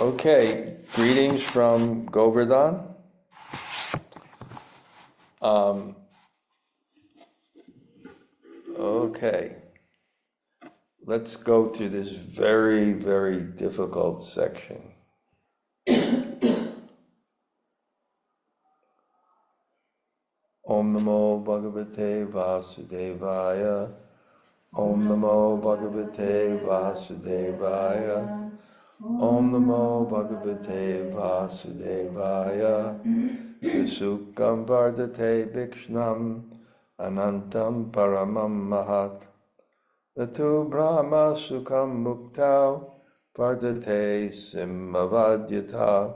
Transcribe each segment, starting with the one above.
Okay, greetings from Govardhan. Okay, let's go through this very, very difficult section. Om Namo Bhagavate Vasudevaya. Om Namo Bhagavate Vasudevaya. Om Namo Bhagavate Vasudevaya. Sukham vardhate bhīkṣṇam anantaṁ paramaṁ mahat. Brahma-sukhaṁ muktau vardhate sīmavad yataḥ.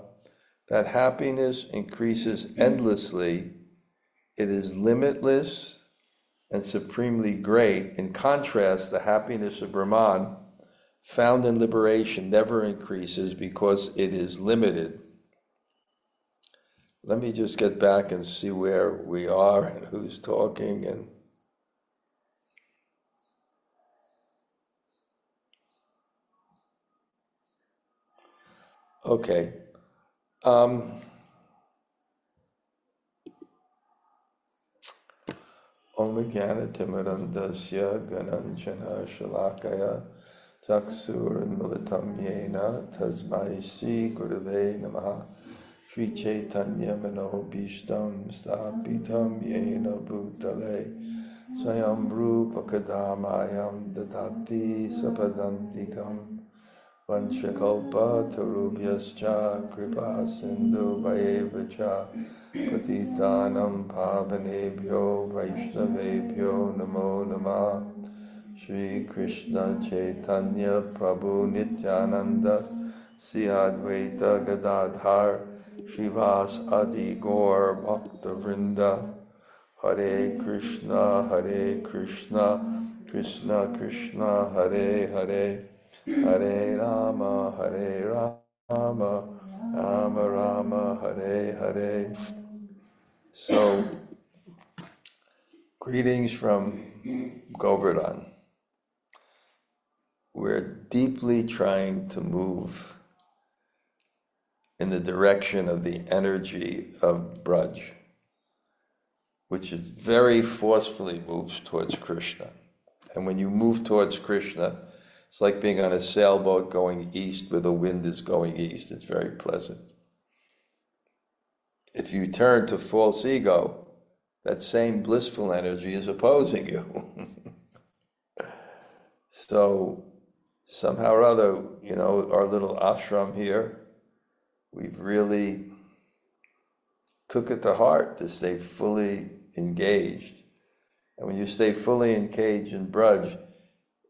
That happiness increases endlessly. It is limitless and supremely great. In contrast, the happiness of Brahman, found in liberation, never increases because it is limited. Let me just get back and see where we are and who's talking. And okay. Om Jnana-timirandasya Gananjana Shalakaya Chaksuranmilitam Yena Tasmai Sri Gurave Namaha Sri Chaitanya Mano Bhīkṣṇam Sthapitam Yena Bhutale Swayam Rupa Kadamayam Dadati Sapadantikam Vanchakalpa Tarubhyascha Kripa Sindhu Bhayevacha Patitanam Pavanebhyo Vaishnavebhyo Namo Namah. Shri Krishna Chaitanya Prabhu Nityananda Sri Advaita Gadadhar Srivas Adi Gaur Bhakta Vrinda. Hare Krishna Krishna Krishna Hare Hare, Hare Rama Rama Rama Hare Hare. So, greetings from Govardhan. We're deeply trying to move in the direction of the energy of Braj, which is very forcefully moves towards Krishna. And when you move towards Krishna, it's like being on a sailboat going east where the wind is going east. It's very pleasant. If you turn to false ego, that same blissful energy is opposing you. So somehow or other, our little ashram here, we've really took it to heart to stay fully engaged. And when you stay fully engaged in Braj,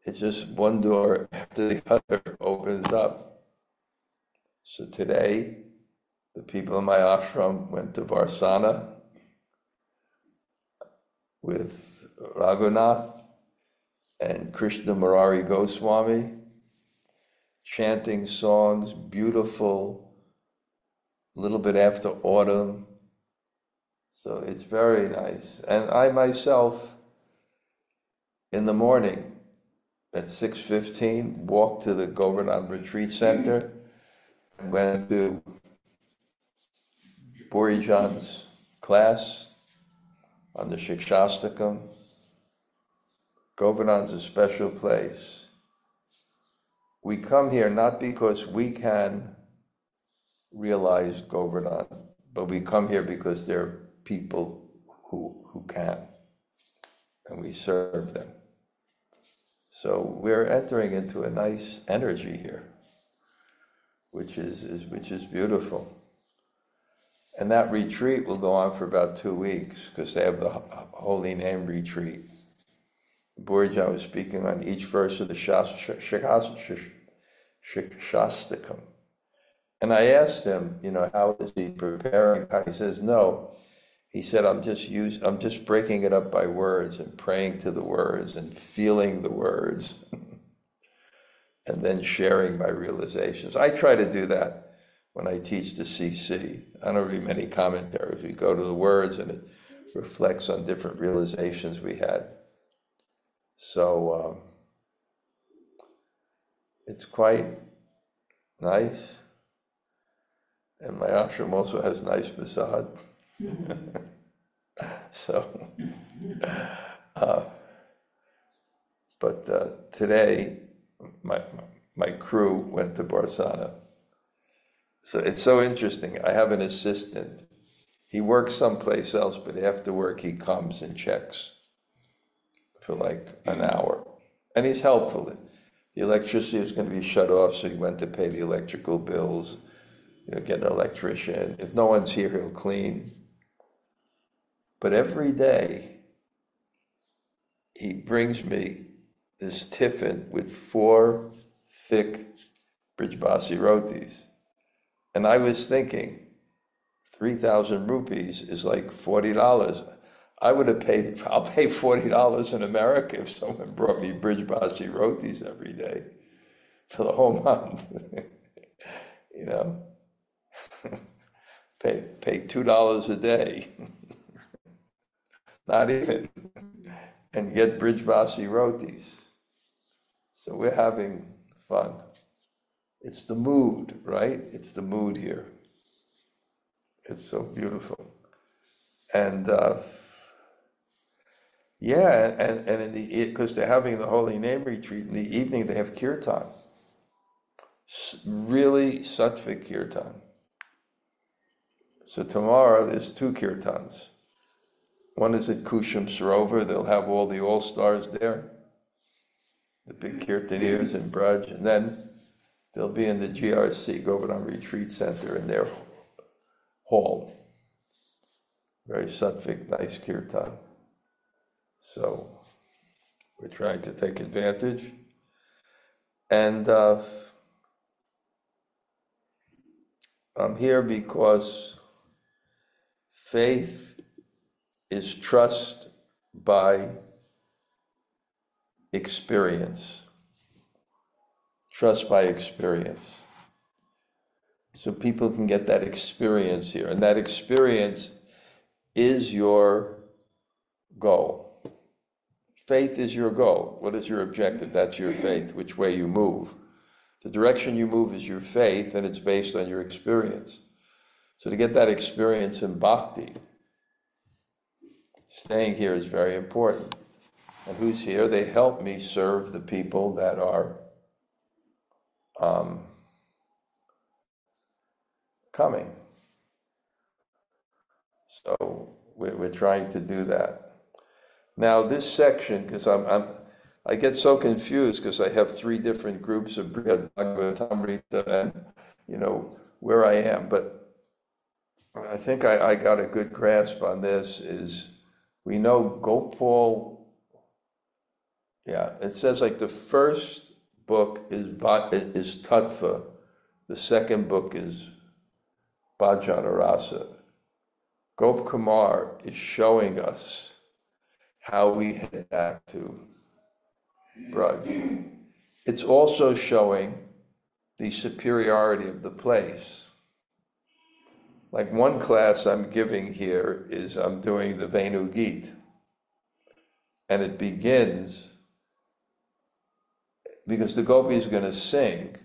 it's just one door after the other opens up. So today, the people in my ashram went to Varsana with Raghunath and Krishna Murari Goswami, chanting songs, beautiful, a little bit after autumn. So it's very nice. And I myself, in the morning at 6:15, walked to the Govardhan Retreat Center and went to Borijan's class on the Shikshastakam. Govardhan's a special place. We come here not because we can realize Govardhan, but we come here because there are people who can, and we serve them. So we're entering into a nice energy here, which is beautiful. And that retreat will go on for about 2 weeks because they have the Holy Name retreat. Borijan was speaking on each verse of the Shikshastakam. And I asked him, how is he preparing? He says, no. He said, I'm just breaking it up by words and praying to the words and feeling the words and then sharing my realizations. I try to do that when I teach the CC. I don't read many commentaries. We go to the words and it reflects on different realizations we had. So it's quite nice. And my ashram also has nice masad. So, but today, my crew went to Barsana. So it's so interesting. I have an assistant. He works someplace else, but after work he comes and checks for like an hour. And he's helpful. The electricity was going to be shut off, so he went to pay the electrical bills, get an electrician. If no one's here, he'll clean. But every day, he brings me this tiffin with 4 thick Bṛhad-bhāgavatāmṛta rotis. And I was thinking, 3,000 rupees is like $40. I'll pay $40 in America if someone brought me Bṛhad-bhāgavatāmṛta rotis every day for the whole month. Pay $2 a day, not even, and get Bṛhad-bhāgavatāmṛta rotis. So we're having fun. It's the mood, right? It's the mood here. It's so beautiful. And because they're having the Holy Name Retreat, in the evening they have kirtan. Really sattvic kirtan. So tomorrow there's 2 kirtans. One is at Kusham Sarovar. They'll have all the all-stars there, the big kirtaniers in Braj, and then they'll be in the GRC, Govardhan Retreat Center, in their hall. Very sattvic, nice kirtan. So we're trying to take advantage. And I'm here because faith is trust by experience. Trust by experience. So people can get that experience here. And that experience is your goal. Faith is your goal. What is your objective? That's your faith, which way you move. The direction you move is your faith, and it's based on your experience. So to get that experience in bhakti, staying here is very important. And who's here? They help me serve the people that are coming. So we're trying to do that. Now this section, because I get so confused because I have 3 different groups of Bṛhad-bhāgavatāmṛta and where I am, but I think I got a good grasp on this. Is we know Gopal, it says like the first book is Tattva, the second book is Bhajana Rasa. Gop Kumar is showing us how we head back to Braj. It's also showing the superiority of the place. Like one class I'm giving here is I'm doing the Venu Geet. And it begins because the gopis are going to sing,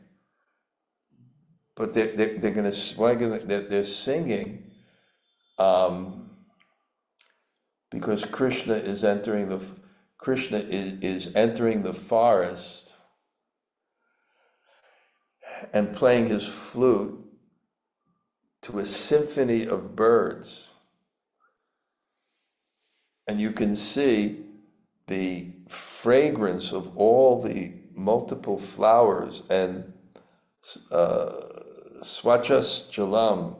but they're going to, they're singing because Krishna is entering the forest and playing his flute to a symphony of birds. And you can see the fragrance of all the multiple flowers and swachas jalam,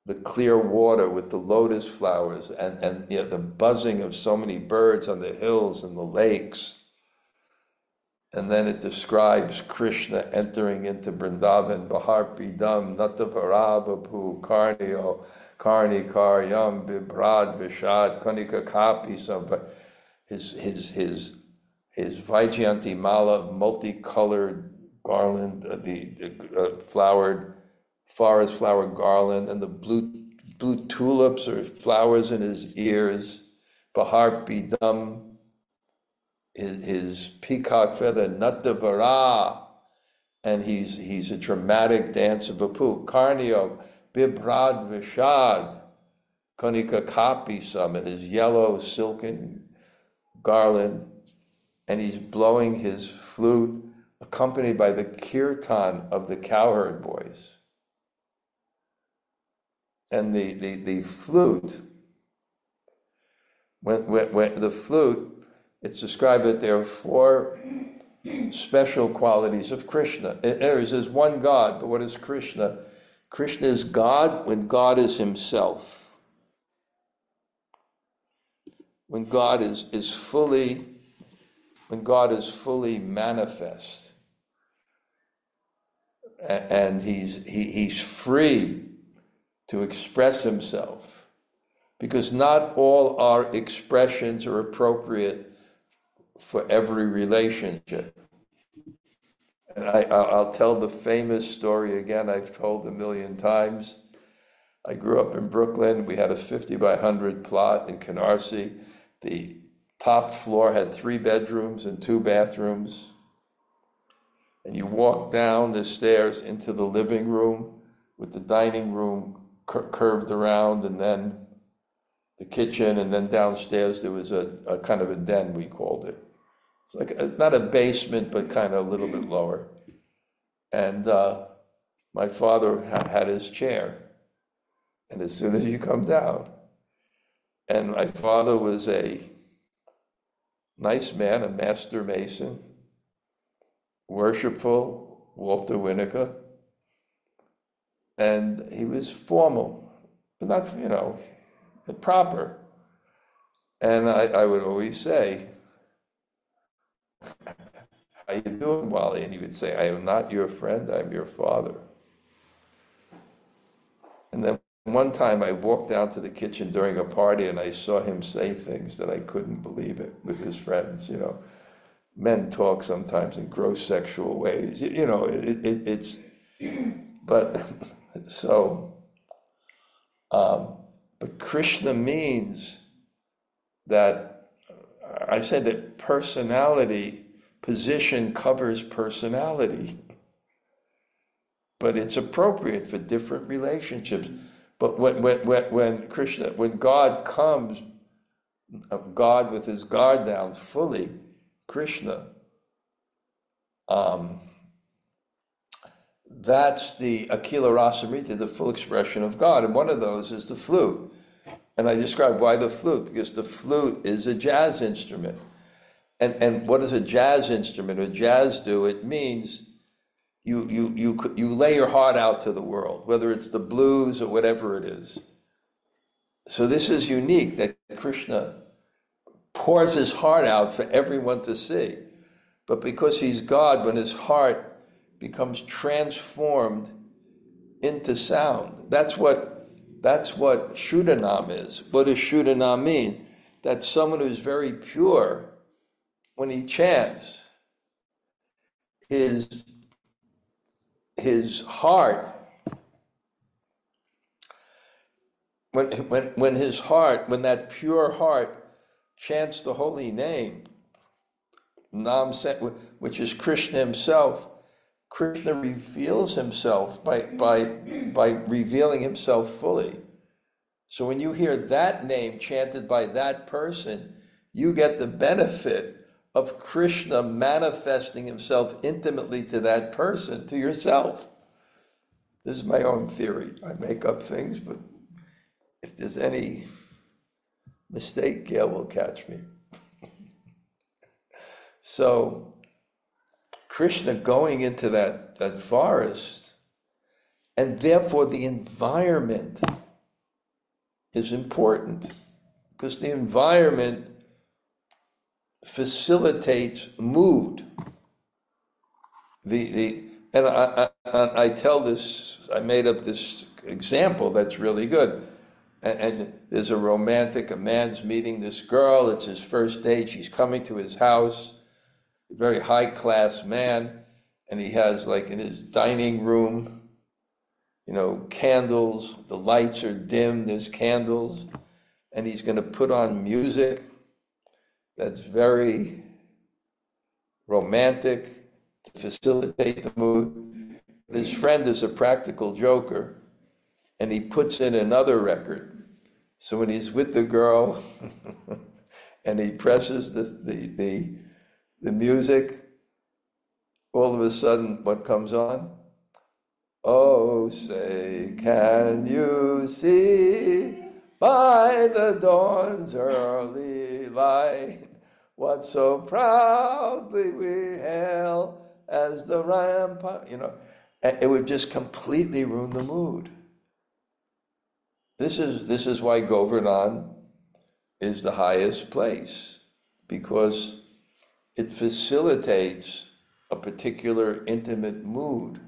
the clear water with the lotus flowers, and the buzzing of so many birds on the hills and the lakes. And then it describes Krishna entering into Vrindavan, bhīkṣṇam, natavarabapu, karni karyam, bibrad, vishad, kanika kapi, his Vaijayanti mala, multicolored garland, the flowered forest flower garland, and the blue tulips or flowers in his ears, bhīkṣṇam, his peacock feather, natavara, and he's a dramatic dance of Vapu. Karnio, Bṛhad-bhāgavatāmṛta, Kanika Kapisam, and his yellow silken garland, and he's blowing his flute, accompanied by the kirtan of the cowherd boys. And the flute, when the flute, it's described that there are four special qualities of Krishna. There is one God, but what is Krishna? Krishna is God when God is himself. When God is fully manifest, and he's free to express himself, because not all our expressions are appropriate for every relationship. And I'll tell the famous story again, I've told a million times. I grew up in Brooklyn. We had a 50 by 100 plot in Canarsie. The top floor had 3 bedrooms and 2 bathrooms. And you walk down the stairs into the living room with the dining room curved around, and then the kitchen, and then downstairs there was a kind of a den, we called it. It's like not a basement, but kind of a little bit lower. And my father had his chair. And as soon as you come down, and my father was a nice man, a master mason, worshipful, Walter Winnicke, and he was formal, but not, proper. And I would always say, "How you doing, Wally?" And he would say, "I am not your friend, I'm your father." And then one time I walked down to the kitchen during a party and I saw him say things that I couldn't believe it with his friends. Men talk sometimes in gross sexual ways. But Krishna means that, I said that position covers personality, but it's appropriate for different relationships. But when God comes, God with his guard down fully, Krishna, that's the Akila Rasamrita, the full expression of God. And one of those is the flute. And I described why the flute, because the flute is a jazz instrument. And what does a jazz instrument or jazz do? It means you lay your heart out to the world, whether it's the blues or whatever it is. So this is unique, that Krishna pours his heart out for everyone to see. But because he's God, when his heart becomes transformed into sound, that's what Shuddhanam is. What does Shuddhanam mean? That's someone who's very pure. When he chants, his heart, when that pure heart chants the holy name, Nam, which is Krishna himself, Krishna reveals himself by revealing himself fully. So when you hear that name chanted by that person, you get the benefit of Krishna manifesting himself intimately to that person, to yourself. This is my own theory. I make up things, but if there's any mistake, Gail will catch me. So Krishna going into that forest, and therefore the environment is important, because the environment facilitates mood. And I tell this, I made up this example that's really good. And there's a man's meeting this girl, it's his first date, she's coming to his house, a very high-class man, and he has, like, in his dining room, candles, the lights are dim, there's candles, and he's going to put on music that's very romantic to facilitate the mood. His friend is a practical joker, and he puts in another record. So when he's with the girl and he presses the music, all of a sudden, what comes on? Oh, say, can you see by the dawn's early light what so proudly we hail as the rampart? And it would just completely ruin the mood. This is why Govardhan is the highest place, because it facilitates a particular intimate mood.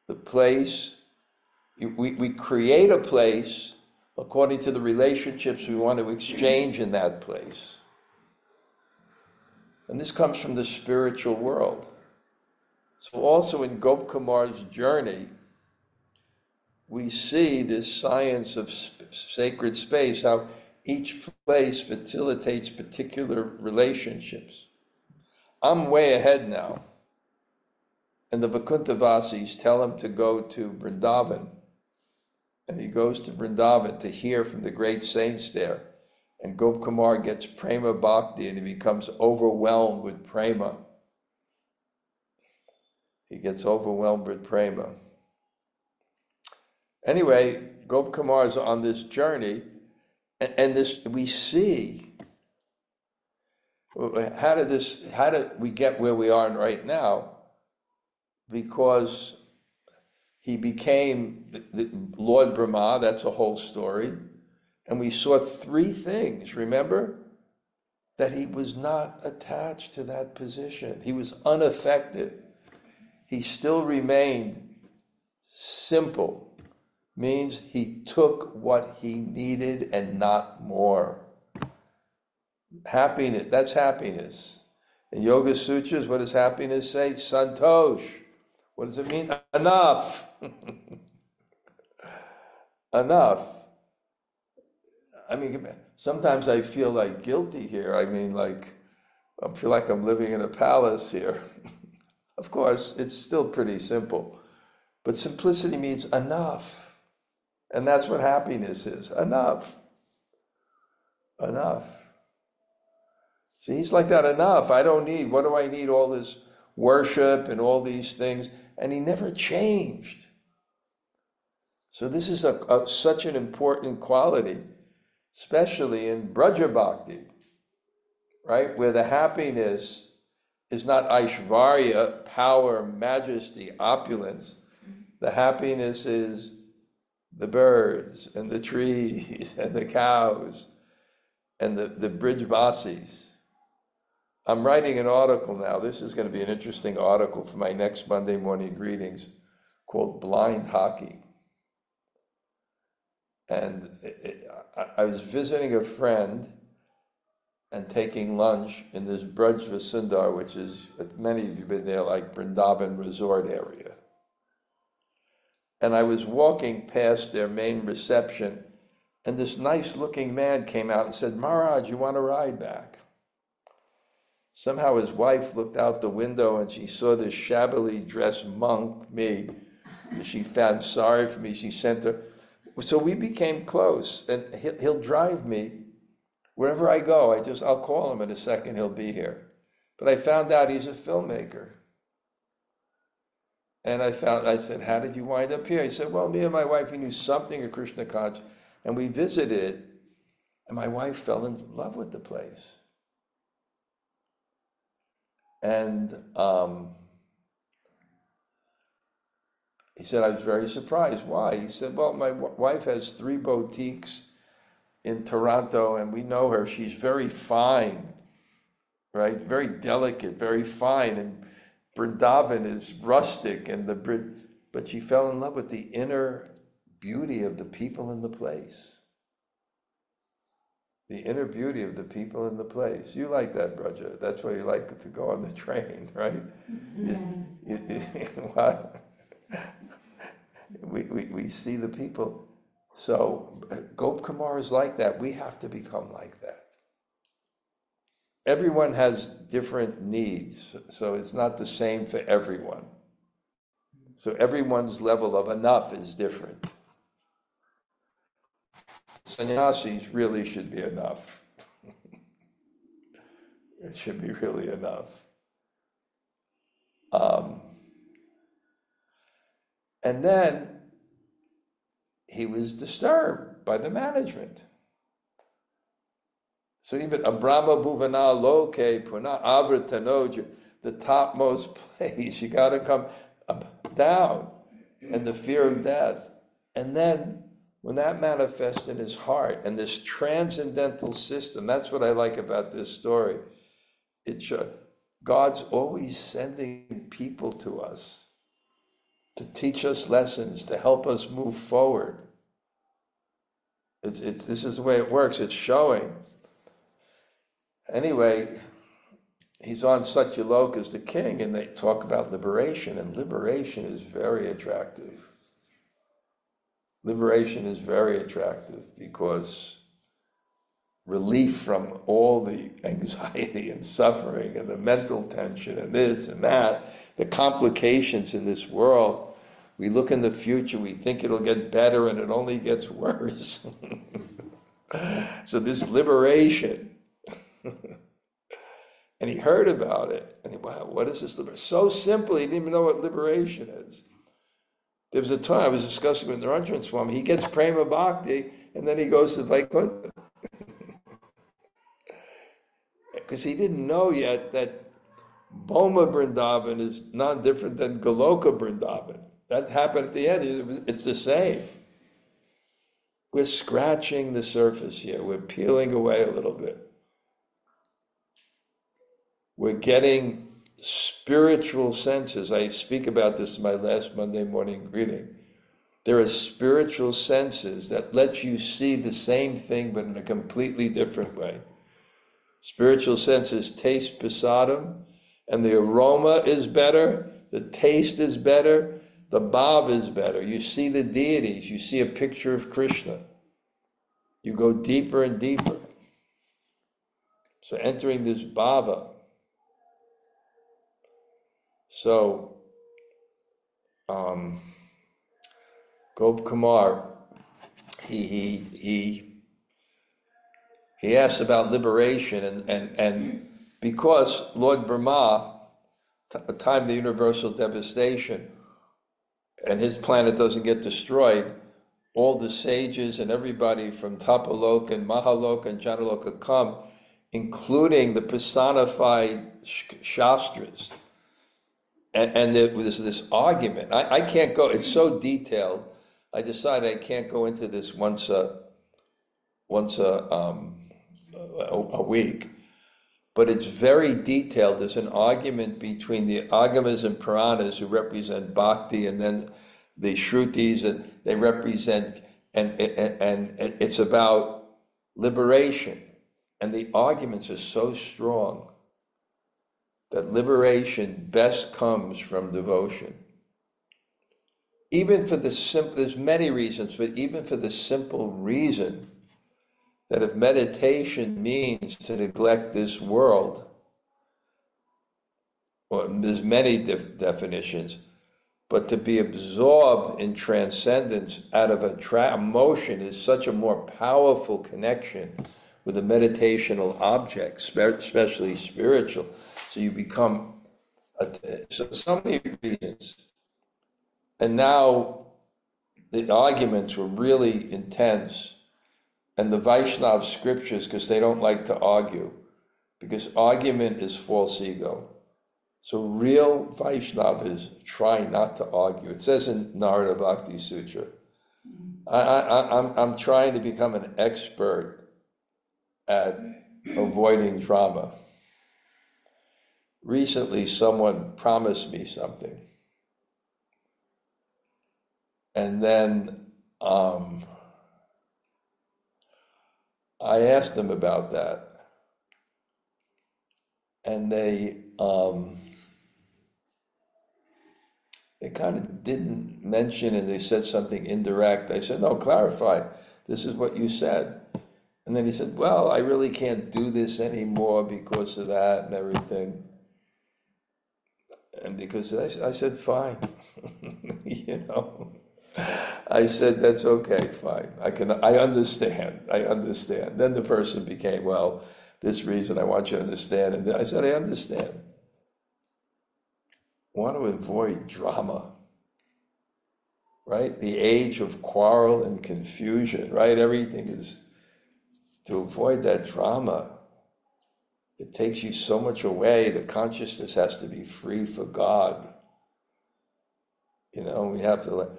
The place, we create a place according to the relationships we want to exchange in that place. And this comes from the spiritual world. So also in Gop Kumar's journey, we see this science of sacred space, how each place facilitates particular relationships. I'm way ahead now. And the Vaikuntha-vasis tell him to go to Vrindavan. And he goes to Vrindavan to hear from the great saints there. And Gop Kumar gets prema bhakti and he becomes overwhelmed with prema. He gets overwhelmed with prema. Anyway, Gop Kumar is on this journey, and this we see. How did we get where we are right now? Because he became the Lord Brahma, that's a whole story. And we saw three things, remember? That he was not attached to that position. He was unaffected. He still remained simple. Means he took what he needed and not more. Happiness, that's happiness. In Yoga Sutras, what does happiness say? Santosh. What does it mean? Enough. Enough. I mean, sometimes I feel like guilty here. I mean, I feel like I'm living in a palace here. Of course, it's still pretty simple. But simplicity means enough. And that's what happiness is. Enough. Enough. See, he's like that, enough. I don't need, what do I need all this worship and all these things? And he never changed. So this is such an important quality, especially in Braja Bhakti, right? Where the happiness is not Aishvarya, power, majesty, opulence. The happiness is the birds and the trees and the cows and the Bṛhad-bhāgavatāmṛta. I'm writing an article now. This is going to be an interesting article for my next Monday morning readings called Blind Hockey. And I was visiting a friend and taking lunch in this Braj-Vasundar, which is, many of you have been there, like Vrindavan resort area. And I was walking past their main reception, and this nice-looking man came out and said, "Maharaj, you want to ride back?" Somehow his wife looked out the window and she saw this shabbily dressed monk, me. She found sorry for me. She sent her. So we became close, and he'll drive me wherever I go. I'll call him in a second, he'll be here. But I found out he's a filmmaker. And I said, "How did you wind up here?" He said, "Well, me and my wife, we knew something of Krishna-katha, and we visited, and my wife fell in love with the place." And he said, "I was very surprised." Why? He said, "Well, my wife has 3 boutiques in Toronto, and we know her. She's very fine, right? Very delicate, very fine. And Vrindavan is rustic, but she fell in love with the inner beauty of the people in the place. The inner beauty of the people in the place. You like that, Braja. That's why you like to go on the train, right? What? We see the people. So Gop Kumar is like that. We have to become like that. Everyone has different needs, so it's not the same for everyone. So everyone's level of enough is different. Sannyasis really should be enough. It should be really enough. And then he was disturbed by the management. So even a Brahma Bhuvana Loke Puna Avratanoja, the topmost place, you got to come down, and the fear of death. And then when that manifests in his heart, and this transcendental system, that's what I like about this story. It shows God's always sending people to us to teach us lessons, to help us move forward. This is the way it works. It's showing. Anyway, he's on Satyaloka as the king, and they talk about liberation, and liberation is very attractive. Liberation is very attractive because relief from all the anxiety and suffering and the mental tension and this and that, the complications in this world. We look in the future, we think it'll get better, and it only gets worse. So this liberation, and he heard about it, and wow, what is this liberation? So simple, he didn't even know what liberation is. There was a time I was discussing with Dhanurdhara Swami, he gets prema bhakti, and then he goes to Vaikuntha. Because he didn't know yet that Bhoma Vrindavan is not different than Goloka Vrindavan. That happened at the end. It's the same. We're scratching the surface here. We're peeling away a little bit. We're getting spiritual senses. I speak about this in my last Monday morning greeting. There are spiritual senses that let you see the same thing but in a completely different way. Spiritual senses taste prasadam, and the aroma is better, the taste is better, the bhav is better. You see the deities, you see a picture of Krishna. You go deeper and deeper. So entering this bhava. So, Gop Kumar, he asked about liberation, and because Lord Brahma, at the time of the universal devastation, and his planet doesn't get destroyed, all the sages and everybody from Tapaloka and Mahaloka and Janaloka come, including the personified Shastras. And there was this argument. I can't go, it's so detailed. I decided I can't go into this once a week. But it's very detailed. There's an argument between the Agamas and Puranas, who represent Bhakti, and then the Shrutis, and they represent, and it's about liberation. And the arguments are so strong that liberation best comes from devotion. Even for the simple, there's many reasons, but even for the simple reason that if meditation means to neglect this world, well, there's many definitions, but to be absorbed in transcendence out of emotion is such a more powerful connection with a meditational object, especially spiritual. So you become, so many reasons. And now the arguments were really intense. And the Vaishnava scriptures, because they don't like to argue, because argument is false ego. So real Vaishnavas try not to argue. It says in Narada Bhakti Sutra. I'm trying to become an expert at avoiding drama. Recently, someone promised me something. And then I asked them about that, and they kind of didn't mention, and they said something indirect. I said, no, clarify, this is what you said. And then he said, well, I really can't do this anymore because of that and everything. And because I said, fine, you know. I said, that's okay, fine. I understand. Then the person became, well, this reason I want you to understand. And I said, I understand. I want to avoid drama, right? The age of quarrel and confusion, right? Everything is to avoid that drama. It takes you so much away. The consciousness has to be free for God. You know, we have to,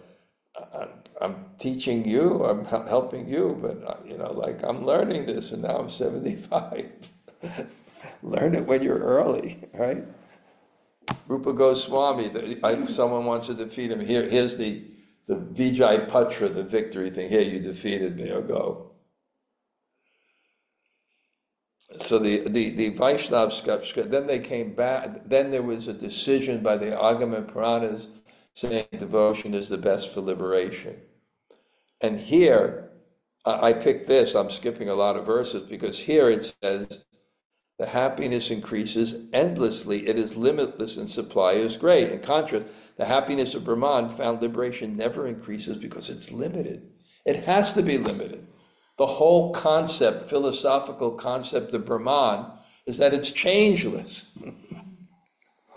I'm teaching you, I'm helping you, but, you know, like I'm learning this and now I'm 75. Learn it when you're early, right? Rupa Goswami, someone wants to defeat him. Here's the Vijay-putra, the victory thing. Here, you defeated me, I'll go. So the Vaishnava, then they came back, then there was a decision by the Agama and Puranas saying devotion is the best for liberation. And here, I picked this, I'm skipping a lot of verses, because here it says, the happiness increases endlessly, it is limitless and supply is great. In contrast, the happiness of Brahman found liberation never increases because it's limited. It has to be limited. The whole concept, philosophical concept of Brahman is that it's changeless.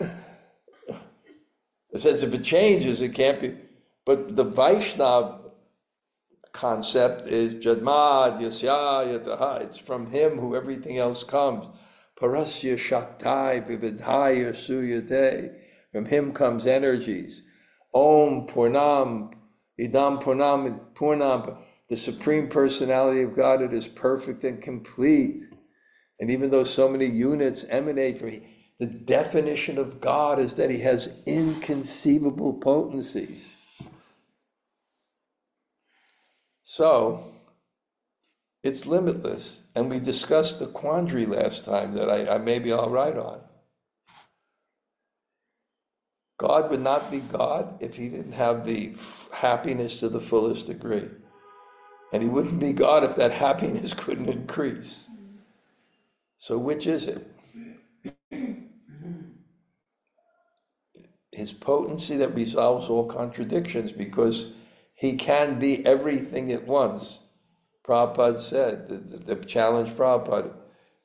It says if it changes, it can't be. But the Vaishnava concept is Jadmad, Yasya, Yataḥ. It's from him who everything else comes. Parasya Shaktai Vividhaya Suyate. From him comes energies. Om Purnam, Idam Purnam. The Supreme Personality of God, it is perfect and complete. And even though so many units emanate from him, the definition of God is that he has inconceivable potencies. So, it's limitless. And we discussed the quandary last time that I maybe I'll write on. God would not be God if he didn't have the happiness to the fullest degree. And he wouldn't be God if that happiness couldn't increase. So which is it? His potency that resolves all contradictions, because he can be everything at once. Prabhupada said, the challenge Prabhupada,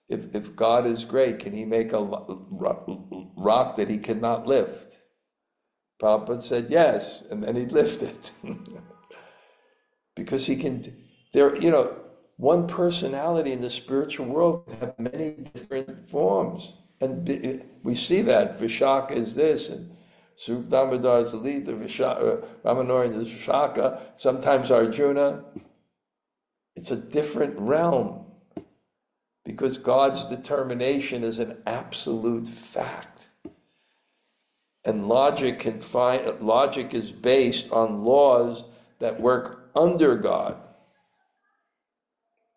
if God is great, can he make a rock that he cannot lift? Prabhupada said yes, and then he'd lift it. Because he can, one personality in the spiritual world can have many different forms. And we see that. Vishaka is this, and Srila Damodar is the leader, Ramanoran is Vishaka, sometimes Arjuna. It's a different realm, because God's determination is an absolute fact. And logic is based on laws that work under God,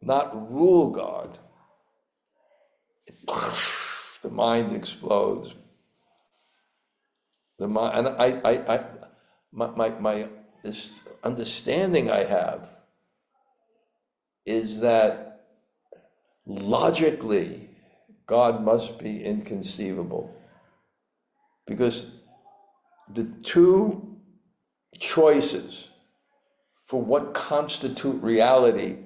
not rule God. The mind explodes. The mind, and this understanding I have is that logically God must be inconceivable, because the two choices for what constitute reality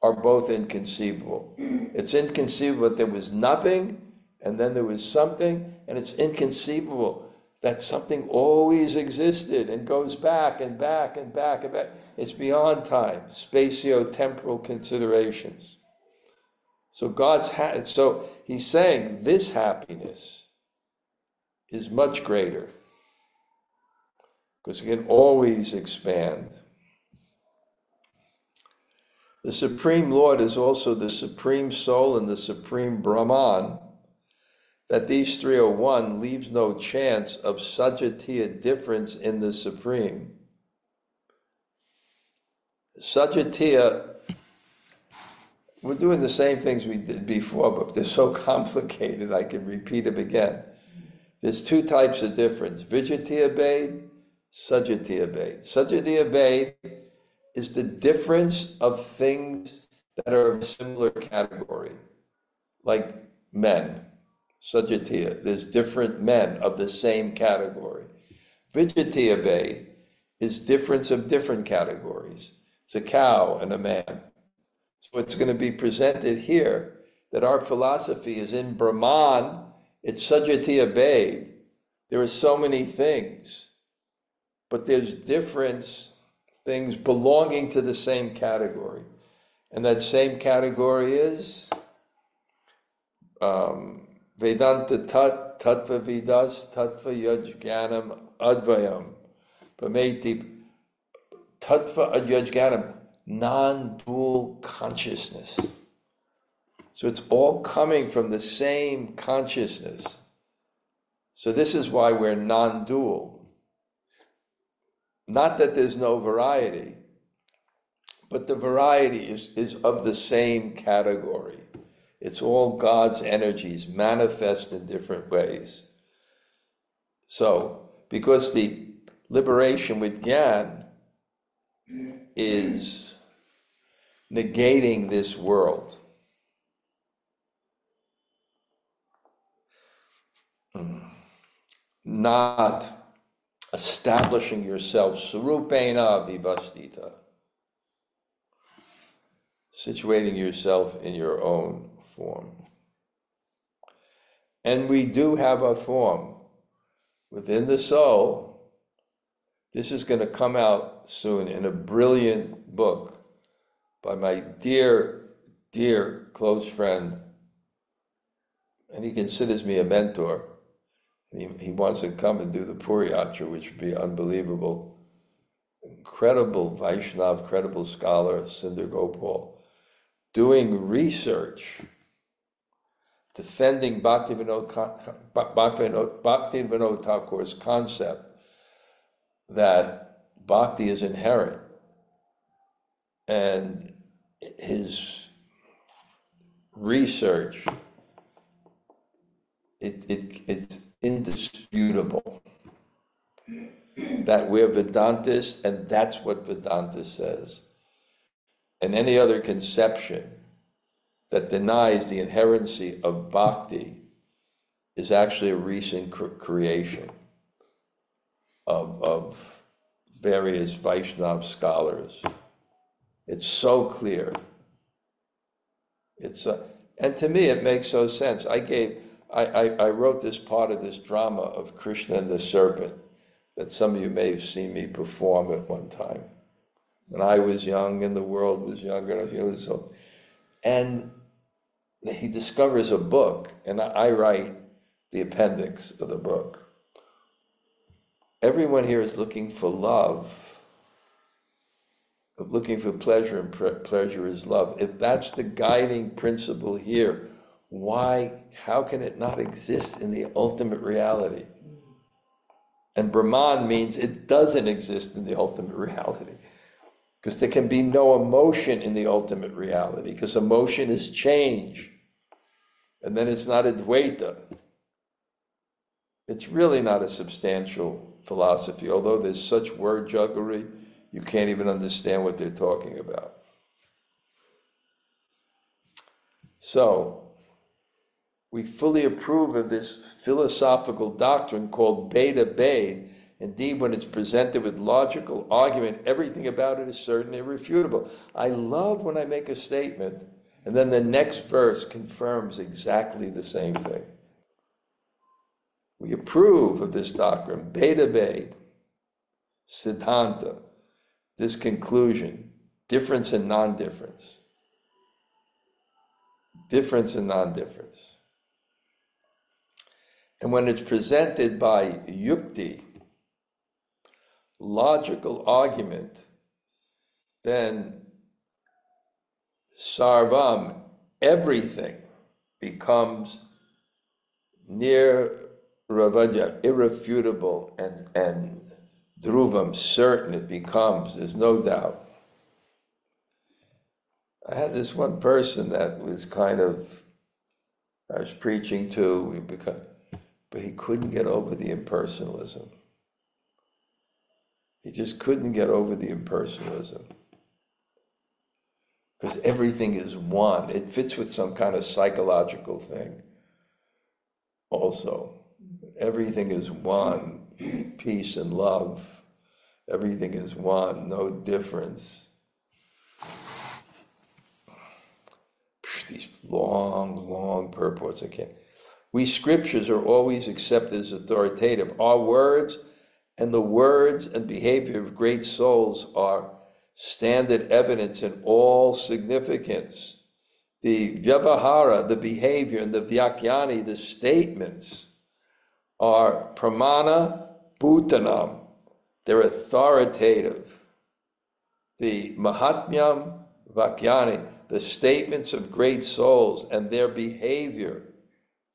are both inconceivable. It's inconceivable that there was nothing and then there was something, and it's inconceivable that something always existed and goes back and back and back and back. It's beyond time, spatio-temporal considerations. So so he's saying this happiness is much greater, because it can always expand. The Supreme Lord is also the Supreme Soul and the Supreme Brahman. That these three are one leaves no chance of Sajatiya difference in the Supreme. Sajatiya, we're doing the same things we did before, but they're so complicated I can repeat them again. There's two types of difference: Vijatiya Bhed, Sajatiya Bhed. Sajatiya Bhed is the difference of things that are of a similar category, like men. Sajatiya, there's different men of the same category. Vijatiya Bhed is difference of different categories. It's a cow and a man. So it's going to be presented here that our philosophy is in Brahman, it's Sajatiya Bhed. There are so many things, but there's different things belonging to the same category. And that same category is Vedanta Tat, Tattva Vidas, Tattva Yajnanam Advayam, Prameti, Tattva Yajnanam, non-dual consciousness. So it's all coming from the same consciousness. So this is why we're non-dual. Not that there's no variety, but the variety is of the same category. It's all God's energies manifest in different ways. So, because the liberation with Jnana is negating this world. Not establishing yourself sarupena vivastita, situating yourself in your own form. And we do have a form within the soul. This is going to come out soon in a brilliant book by my dear, dear close friend, and he considers me a mentor. He wants to come and do the Puri Yatra, which would be unbelievable. Incredible Vaishnav, credible scholar, Sundar Gopal, doing research, defending Bhaktivinoda Thakur's concept that bhakti is inherent. And his research, it's indisputable that we're Vedantists, and that's what Vedanta says. And any other conception that denies the inherency of bhakti is actually a recent creation of various Vaishnava scholars. It's so clear. And to me, it makes so sense. I wrote this part of this drama of Krishna and the serpent that some of you may have seen me perform at one time. When I was young and the world was younger, and he discovers a book, and I write the appendix of the book. Everyone here is looking for love, looking for pleasure, and pleasure is love. If that's the guiding principle here, how can it not exist in the ultimate reality? And Brahman means it doesn't exist in the ultimate reality. Because there can be no emotion in the ultimate reality, because emotion is change. And then it's not a Dvaita. It's really not a substantial philosophy, although there's such word jugglery, you can't even understand what they're talking about. So, we fully approve of this philosophical doctrine called Bṛhad-bhāgavatāmṛta. Indeed, when it's presented with logical argument, everything about it is certain and irrefutable. I love when I make a statement, and then the next verse confirms exactly the same thing. We approve of this doctrine, Bṛhad-bhāgavatāmṛta, Siddhanta, this conclusion, difference and non-difference. Difference and non-difference. And when it's presented by yukti, logical argument, then sarvam, everything, becomes nirvajya, irrefutable, and dhruvam, certain it becomes, there's no doubt. I had this one person that was I was preaching to, but he couldn't get over the impersonalism. He just couldn't get over the impersonalism. Because everything is one. It fits with some kind of psychological thing also. Everything is one, peace and love. Everything is one, no difference. These long purports, I can't. We scriptures are always accepted as authoritative. Our words and the words and behavior of great souls are standard evidence in all significance. The vyavahara, the behavior, and the vyakyani, the statements, are pramana-bhūtanam. They're authoritative. The mahatmyam vakyani, the statements of great souls and their behavior,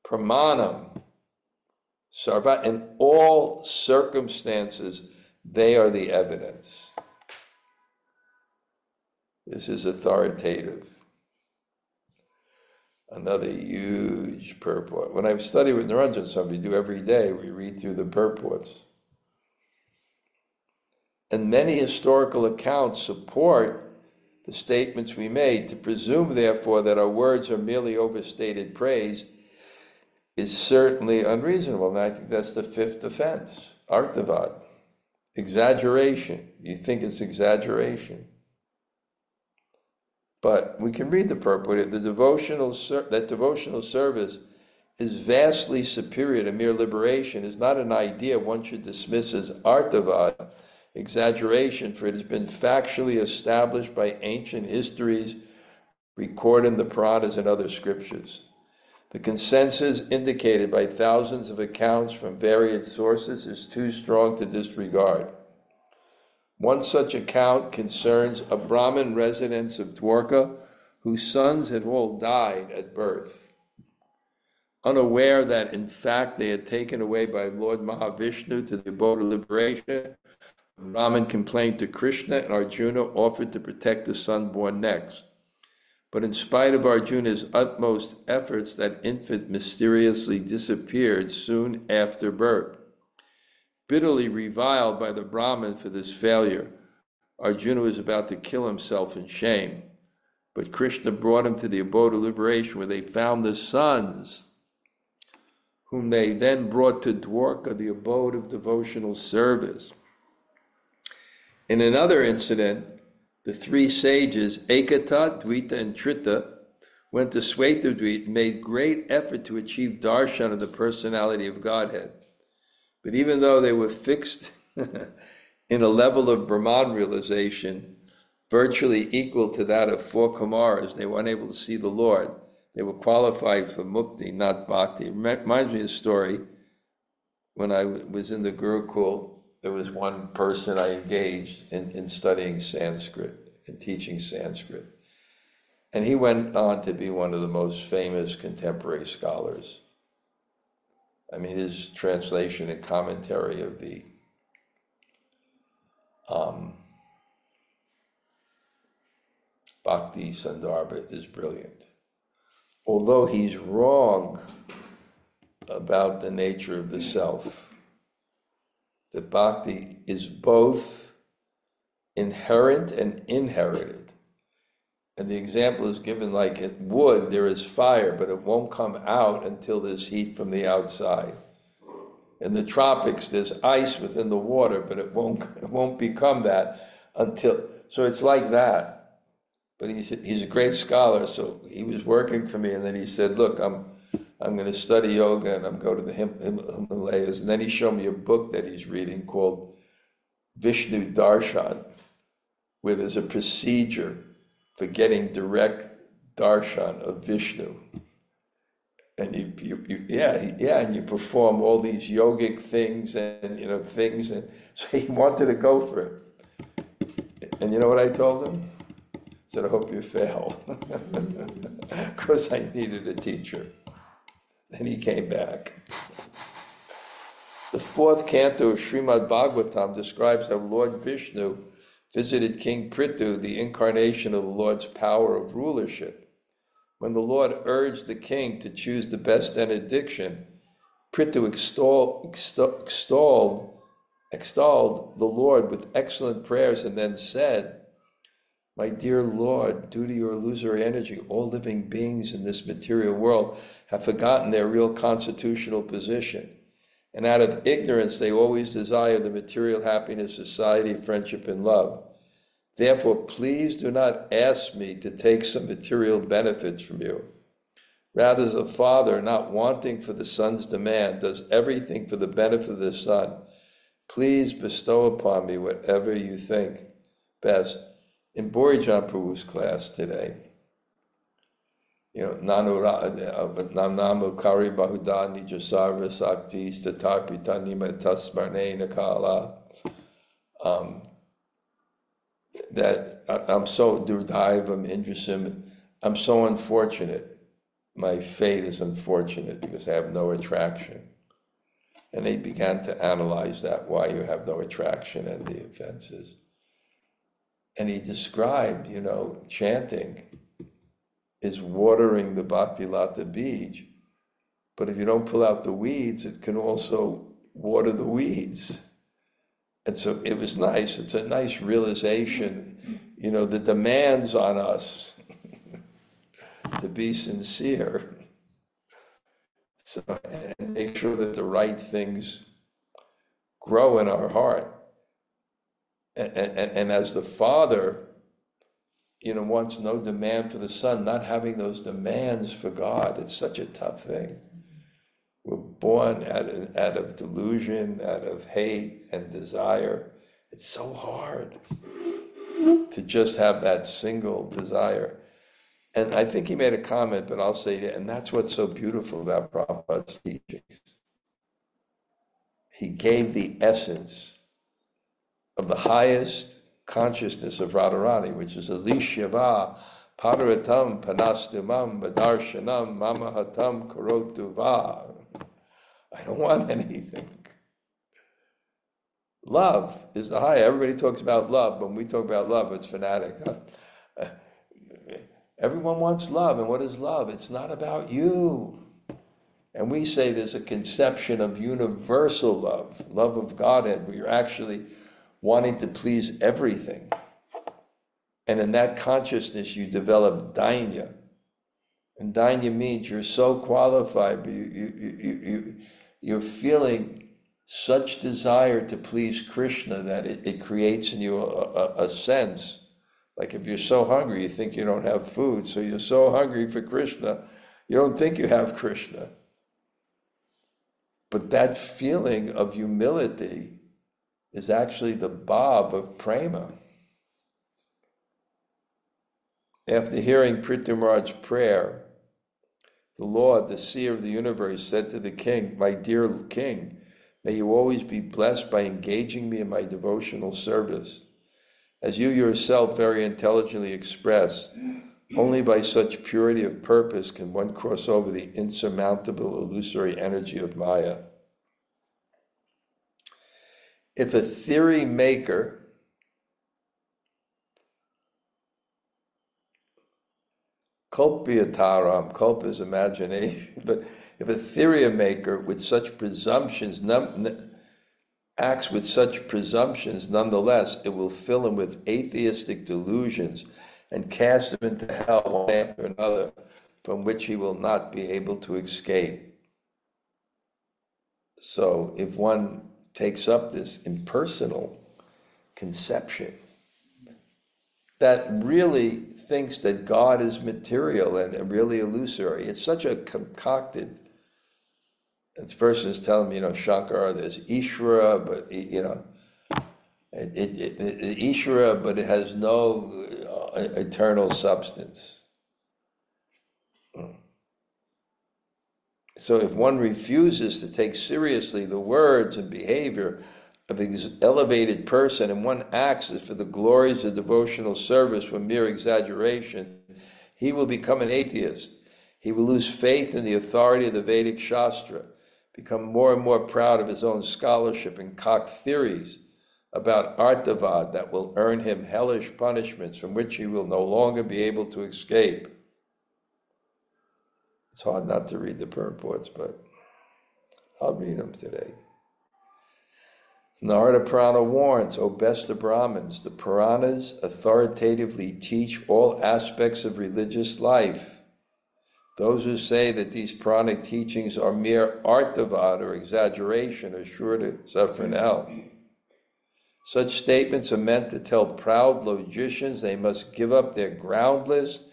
pramanam, sarva, in all circumstances, they are the evidence. This is authoritative. Another huge purport. When I study with Niranjan Swami, we do every day, we read through the purports. And many historical accounts support the statements we made. To presume, therefore, that our words are merely overstated praise is certainly unreasonable. And I think that's the fifth offense, artavad, exaggeration. You think it's exaggeration. But we can read the purport. That devotional service is vastly superior to mere liberation is not an idea one should dismiss as artavad, exaggeration, for it has been factually established by ancient histories, recorded in the Puranas and other scriptures. The consensus indicated by thousands of accounts from various sources is too strong to disregard. One such account concerns a Brahmin resident of Dwarka whose sons had all died at birth. Unaware that, in fact, they had taken away by Lord Mahavishnu to the abode of liberation, Brahman complained to Krishna, and Arjuna offered to protect the son born next. But in spite of Arjuna's utmost efforts, that infant mysteriously disappeared soon after birth. Bitterly reviled by the Brahman for this failure, Arjuna was about to kill himself in shame. But Krishna brought him to the abode of liberation, where they found the sons, whom they then brought to Dwarka, the abode of devotional service. In another incident, the three sages, Ekata, Dvita, and Trita, went to Svetadvita and made great effort to achieve darshan of the personality of Godhead. But even though they were fixed in a level of Brahman realization virtually equal to that of four Kumaras, they were unable to see the Lord. They were qualified for mukti, not bhakti. It reminds me of a story. When I was in the Gurukul, there was one person I engaged in studying Sanskrit and teaching Sanskrit. And he went on to be one of the most famous contemporary scholars. I mean, his translation and commentary of the Bhakti Sandarbha is brilliant. Although he's wrong about the nature of the self, that bhakti is both inherent and inherited. And the example is given like in wood, there is fire, but it won't come out until there's heat from the outside. In the tropics, there's ice within the water, but it won't become that until, so it's like that. But he's a great scholar, so he was working for me, and then he said, look, I'm going to study yoga, and I'm going to the Himalayas. And then he showed me a book that he's reading called Vishnu Darshan, where there's a procedure for getting direct darshan of Vishnu. And and you perform all these yogic things and things, and so he wanted to go for it. And you know what I told him? I said, I hope you fail, because I needed a teacher. Then he came back. The fourth canto of Srila-Bhāgavatāmṛta describes how Lord Vishnu visited King Prithu, the incarnation of the Lord's power of rulership. When the Lord urged the king to choose the best benediction, Prithu extolled the Lord with excellent prayers and then said, my dear Lord, due to your illusory energy, all living beings in this material world have forgotten their real constitutional position and out of ignorance they always desire the material happiness, society, friendship, and love. Therefore, please do not ask me to take some material benefits from you. Rather, the Father, not wanting for the Son's demand, does everything for the benefit of the Son. Please bestow upon me whatever you think best. In Bṛhad-bhāgavatāmṛta Prabhu's class today, Namo Kari Bahuda Nijasarva Sakti Statarpita Nimatas Marnena Kala. That I'm so Durdaivam Indrasim, I'm so unfortunate. My fate is unfortunate because I have no attraction. And they began to analyze that, why you have no attraction and the offenses. And he described, chanting is watering the Bhakti Lata Bij, but if you don't pull out the weeds, it can also water the weeds. And so it was nice. It's a nice realization, the demands on us to be sincere. So, and make sure that the right things grow in our heart. And as the Father, wants no demand for the Son, not having those demands for God, it's such a tough thing. We're born out of delusion, out of hate and desire. It's so hard to just have that single desire. And I think he made a comment, but I'll say it, and that's what's so beautiful about Prabhupada's teachings. He gave the essence of the highest consciousness of Radharani, which is Alishyava Padaratam Panastumam Badarshanam Mamahatam Karotuva. I don't want anything. Love is the high. Everybody talks about love. When we talk about love, it's fanatic. Everyone wants love. And what is love? It's not about you. And we say there's a conception of universal love of Godhead, where you're actually wanting to please everything. And in that consciousness, you develop dainya. And dainya means you're so qualified, but you're feeling such desire to please Krishna that it creates in you a sense. Like if you're so hungry, you think you don't have food, so you're so hungry for Krishna, you don't think you have Krishna. But that feeling of humility is actually the bhav of prema. After hearing Prithu Maharaj's prayer, the Lord, the seer of the universe, said to the king, "My dear king, may you always be blessed by engaging me in my devotional service. As you yourself very intelligently express, only by such purity of purpose can one cross over the insurmountable illusory energy of Maya." If a theory maker Kalpa is imagination, but if a theory maker with such presumptions acts with such presumptions, nonetheless, it will fill him with atheistic delusions and cast him into hell one after another, from which he will not be able to escape. So if one takes up this impersonal conception that really thinks that God is material and really illusory, it's such a concocted. This person is telling me, Shankara, there's Ishvara, but Ishvara, but it has no eternal substance. So if one refuses to take seriously the words and behavior of an elevated person, and one acts as for the glories of devotional service with mere exaggeration, he will become an atheist. He will lose faith in the authority of the Vedic Shastra, become more and more proud of his own scholarship, and concoct theories about artavad that will earn him hellish punishments from which he will no longer be able to escape. It's hard not to read the purports, but I'll read them today. Narada Purana warns, O best of Brahmins, the Puranas authoritatively teach all aspects of religious life. Those who say that these pranic teachings are mere artavad or exaggeration are sure to suffer in hell. Such statements are meant to tell proud logicians they must give up their groundless,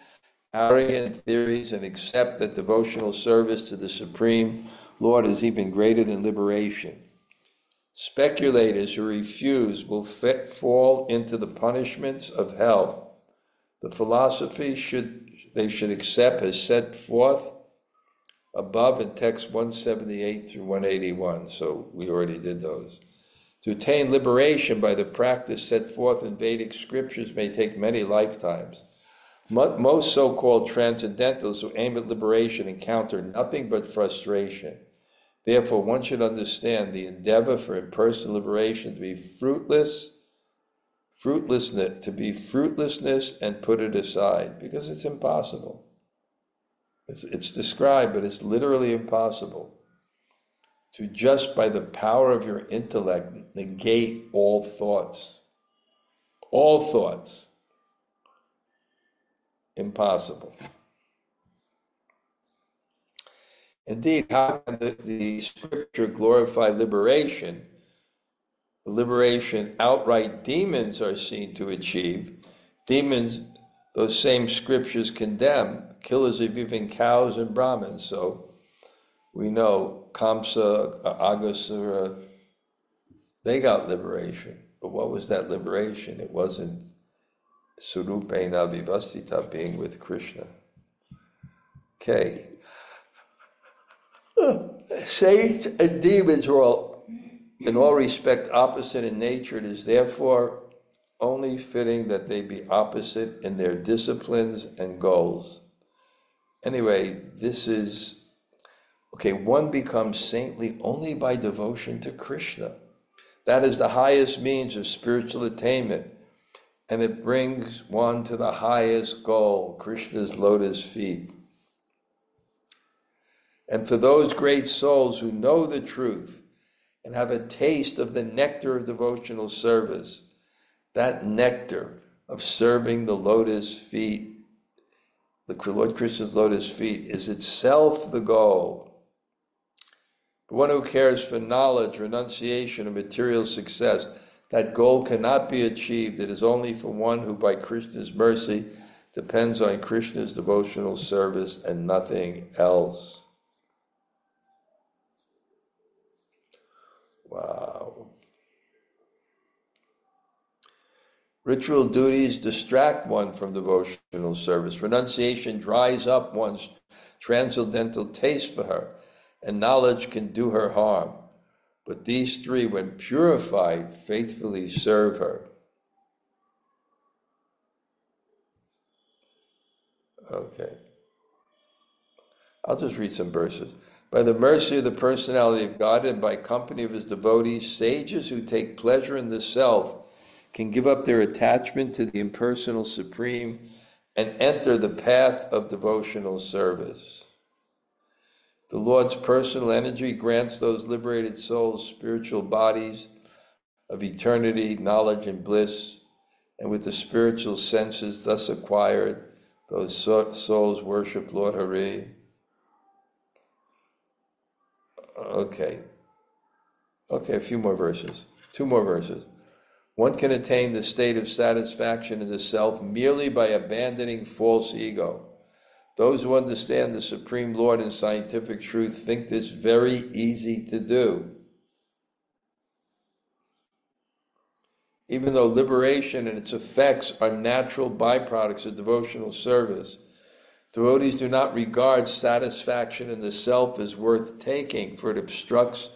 arrogant theories and accept that devotional service to the Supreme Lord is even greater than liberation. Speculators who refuse will fall into the punishments of hell. The philosophy they should accept as set forth above in text 178 through 181. So we already did those. To attain liberation by the practice set forth in Vedic scriptures may take many lifetimes. Most so-called transcendentals who aim at liberation encounter nothing but frustration. Therefore, one should understand the endeavor for impersonal liberation to be fruitlessness, and put it aside, because it's impossible. It's described, but it's literally impossible to just by the power of your intellect negate all thoughts. All thoughts. Impossible. Indeed, how can the scripture glorify liberation? The liberation outright demons are seen to achieve. Demons, those same scriptures condemn, killers of even cows and Brahmins. So we know Kamsa, Aghasura, they got liberation. But what was that liberation? It wasn't Surupena Vivastita, being with Krishna. Okay. Saints and demons are all, in all respect, opposite in nature. It is therefore only fitting that they be opposite in their disciplines and goals. Anyway, this is, okay, one becomes saintly only by devotion to Krishna. That is the highest means of spiritual attainment, and it brings one to the highest goal, Krishna's lotus feet. And for those great souls who know the truth and have a taste of the nectar of devotional service, that nectar of serving the lotus feet, the Lord Krishna's lotus feet, is itself the goal. But one who cares for knowledge, renunciation, and material success, that goal cannot be achieved. It is only for one who, by Krishna's mercy, depends on Krishna's devotional service and nothing else. Wow. Ritual duties distract one from devotional service. Renunciation dries up one's transcendental taste for her, and knowledge can do her harm. But these three, when purified, faithfully serve her. Okay. I'll just read some verses. By the mercy of the personality of God and by company of his devotees, sages who take pleasure in the self can give up their attachment to the impersonal Supreme and enter the path of devotional service. The Lord's personal energy grants those liberated souls spiritual bodies of eternity, knowledge, and bliss, and with the spiritual senses thus acquired, those souls worship Lord Hari. Okay, a few more verses, 2 more verses. One can attain the state of satisfaction in the self merely by abandoning false ego. Those who understand the Supreme Lord and scientific truth think this very easy to do. Even though liberation and its effects are natural byproducts of devotional service, devotees do not regard satisfaction in the self as worth taking, for it obstructs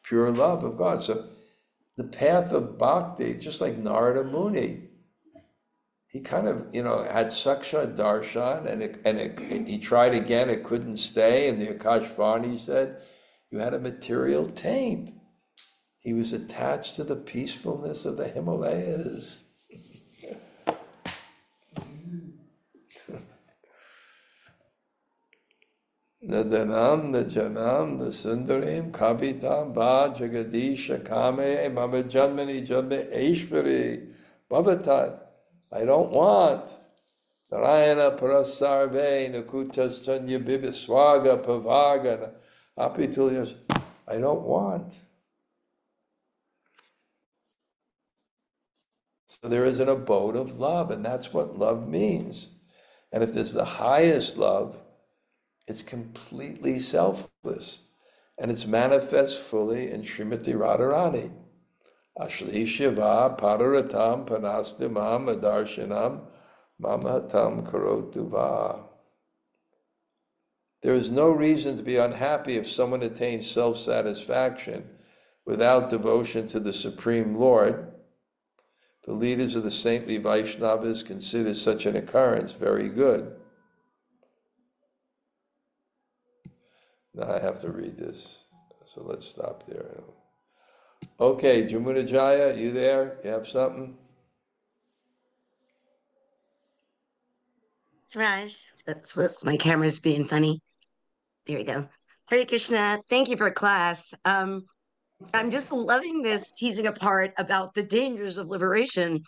pure love of God. So the path of bhakti, just like Narada Muni, he kind of, had saksha darshan, and he tried again, it couldn't stay, and the Akashvani said, you had a material taint. He was attached to the peacefulness of the Himalayas. Nadanam, Najanam, Nasundarim, Kavitam, Ba, Jagadisha, Kame, Mama Janmani, Janme, Aishvari, Bhavatat. I don't want Narayana parasarve nakutasthanya bibiswaga pavaga apitulyas. I don't want. So there is an abode of love, and that's what love means. And if there's the highest love, it's completely selfless. And it's manifest fully in Srimati Radharani. Ashli Shiva Pararatam Panastimam Adarshanam Mamatam Karotuva. There is no reason to be unhappy if someone attains self-satisfaction without devotion to the Supreme Lord. The leaders of the saintly Vaishnavas consider such an occurrence very good. Now I have to read this, so let's stop there. Okay, Jamuna Jaya, you there? You have something? It's Raj. That's what my camera's being funny. There you go. Hare Krishna. Thank you for class. I'm just loving this teasing apart about the dangers of liberation.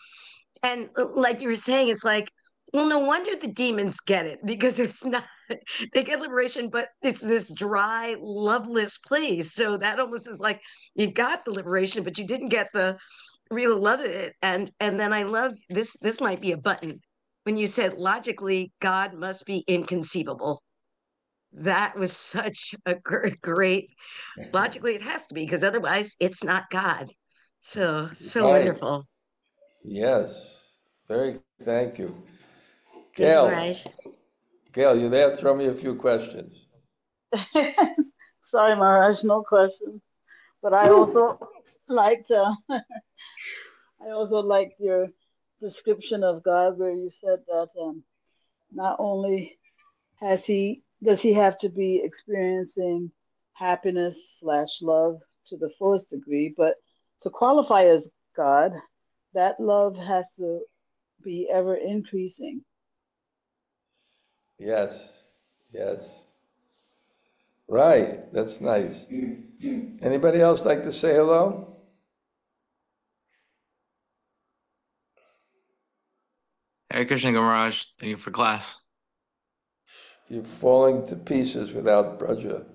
And like you were saying, it's like, well, no wonder the demons get it because it's not, they get liberation, but it's this dry, loveless place. So that almost is like you got the liberation, but you didn't get the real love of it. And then I love this, this might be a button. When you said logically, God must be inconceivable. That was such a great, logically it has to be because otherwise it's not God. So Right. wonderful. Yes. Thank you. Thank you, Gail, Raj. Gail, you there? Throw me a few questions. Sorry, Maharaj, no question. But I also liked I also liked your description of God where you said that not only does he have to be experiencing happiness slash love to the fullest degree, but to qualify as God, that love has to be ever increasing. Yes. Yes. Right. That's nice. Anybody else like to say hello? Hare Krishna Gamaraj, thank you for class. You're falling to pieces without Braja.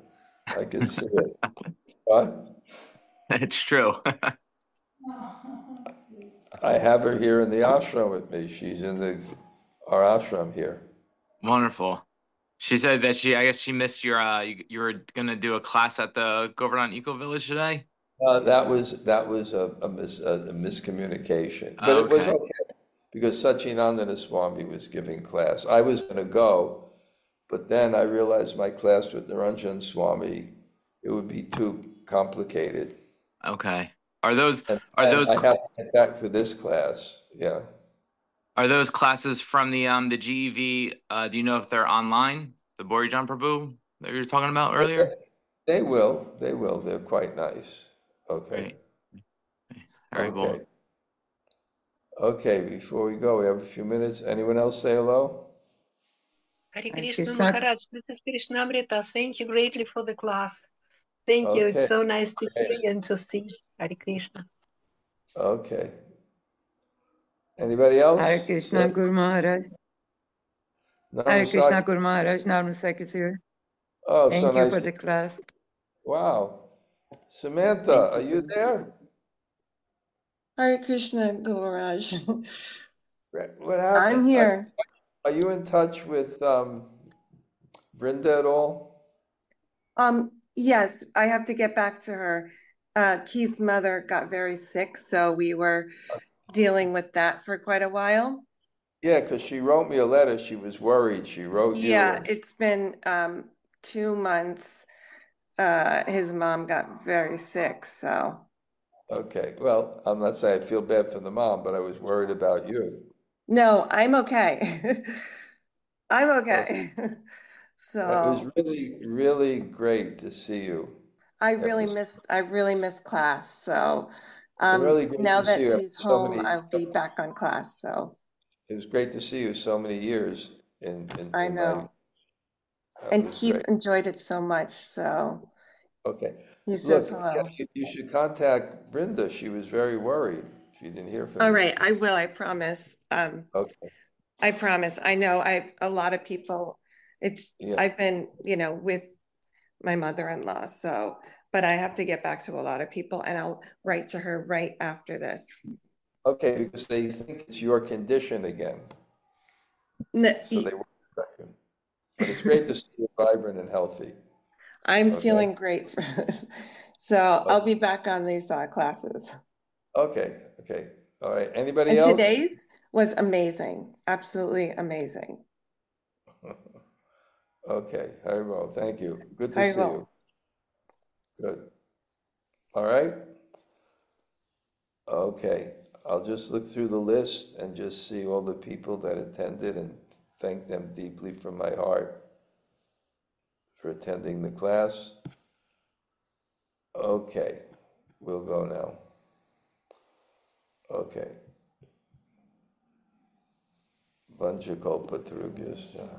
I can see it. What? It's true. I have her here in the ashram with me. She's in our ashram here. Wonderful. She said that I guess she missed your, you were gonna do a class at the Govardhan Eco Village today? That was a miscommunication, but it was Okay. okay because Satchidananda Swami was giving class. I was going to go, but then I realized my class with Niranjan Swami, it would be too complicated. Okay. Are those And are those I have to get back for this class. Yeah. are those classes from the GEV? Do you know if they're online? The Borijan Prabhu that you were talking about earlier? They will. They will. They're quite nice. Okay. Great. Very cool. Okay. Before we go, we have a few minutes. Anyone else say hello? Hare Krishna Maharaj, this is Krishna-katha. Thank you greatly for the class. Thank you. It's so nice to hear and to see. Hare Krishna. Okay. Anybody else? Hare Krishna Guru Maharaj. Hare Krishna Guru Maharaj. Narmasek is here. Oh, Thank so you nice. for the class. Wow. Samantha, are you there? Hare Krishna Guru Maharaj. What happened? I'm here. Are you in touch with Brinda at all? Yes, I have to get back to her. Keith's mother got very sick, so we were dealing with that for quite a while. Yeah, because she wrote me a letter. She was worried. She wrote you. Yeah, it's been 2 months. His mom got very sick, so. Okay, well, I'm not saying I feel bad for the mom, but I was worried about you. No, I'm okay. I'm okay. So it was really, really great to see you. I really missed class. So really now that she's home, I'll be back on class. So it was great to see you so many years I know. And Keith enjoyed it so much. So okay. He says hello. You should contact Brinda. She was very worried. She didn't hear from you. All right, I will, I promise. Okay. I promise. I know a lot of people, I've been, with my mother-in-law, but I have to get back to a lot of people, and I'll write to her right after this. Okay, because they think it's your condition again. So they won't respect you. But it's great to see you vibrant and healthy. I'm feeling great. So I'll be back on these classes. Okay. All right. Anybody else? Today's was amazing. Absolutely amazing. Okay. Very well. Thank you. Good to see you. Good. All right. Okay. I'll just look through the list and just see all the people that attended and thank them deeply from my heart for attending the class. Okay. We'll go now. Okay. Vanchakalpatarubhyascha.